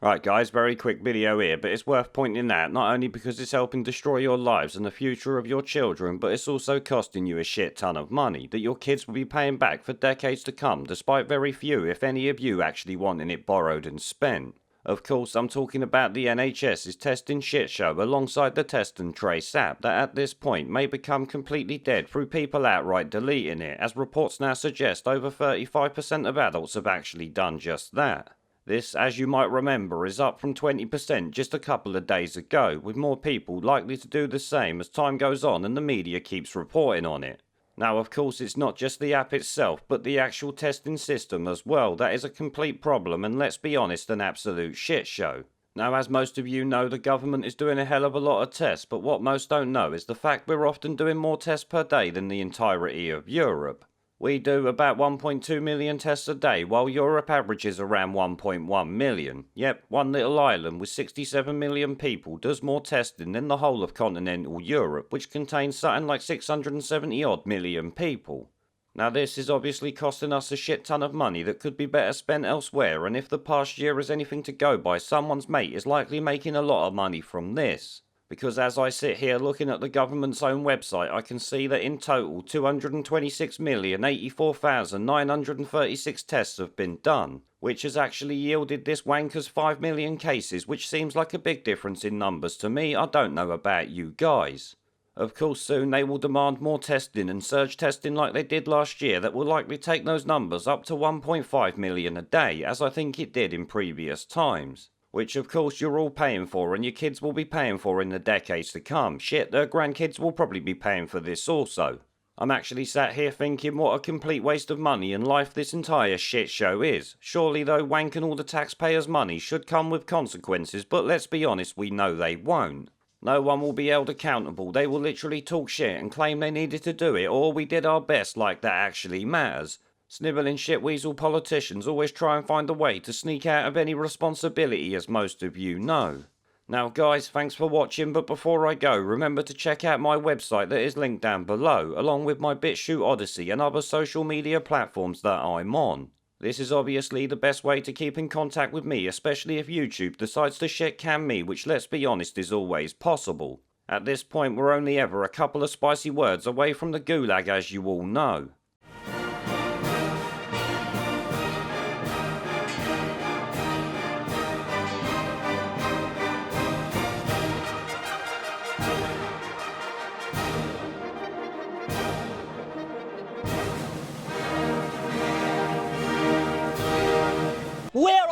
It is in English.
Right guys, very quick video here, but it's worth pointing out not only because it's helping destroy your lives and the future of your children, but it's also costing you a shit ton of money that your kids will be paying back for decades to come, despite very few, if any of you, actually wanting it borrowed and spent. Of course, I'm talking about the NHS's testing shit show alongside the Test and Trace app that at this point may become completely dead through people outright deleting it, as reports now suggest over 35% of adults have actually done just that. This, as you might remember, is up from 20% just a couple of days ago, with more people likely to do the same as time goes on and the media keeps reporting on it. Now, of course, it's not just the app itself, but the actual testing system as well. That is a complete problem and, let's be honest, an absolute shit show. Now, as most of you know, the government is doing a hell of a lot of tests, but what most don't know is the fact we're often doing more tests per day than the entirety of Europe. We do about 1.2 million tests a day, while Europe averages around 1.1 million. Yep, one little island with 67 million people does more testing than the whole of continental Europe, which contains something like 670 odd million people. Now this is obviously costing us a shit ton of money that could be better spent elsewhere, and if the past year is anything to go by, someone's mate is likely making a lot of money from this. Because as I sit here looking at the government's own website, I can see that in total 226,084,936 tests have been done, which has actually yielded this wanker's 5 million cases, which seems like a big difference in numbers to me. I don't know about you guys. Of course, soon they will demand more testing and surge testing like they did last year that will likely take those numbers up to 1.5 million a day, as I think it did in previous times. Which of course you're all paying for and your kids will be paying for in the decades to come. Shit, their grandkids will probably be paying for this also. I'm actually sat here thinking what a complete waste of money and life this entire shit show is. Surely though, wanking all the taxpayers' money should come with consequences, but let's be honest, we know they won't. No one will be held accountable. They will literally talk shit and claim they needed to do it, or we did our best, like that actually matters. Snivelling shitweasel politicians always try and find a way to sneak out of any responsibility, as most of you know. Now guys, thanks for watching, but before I go, remember to check out my website that is linked down below, along with my BitChute Odyssey and other social media platforms that I'm on. This is obviously the best way to keep in contact with me, especially if YouTube decides to shitcan me, which let's be honest is always possible. At this point we're only ever a couple of spicy words away from the gulag, as you all know. Where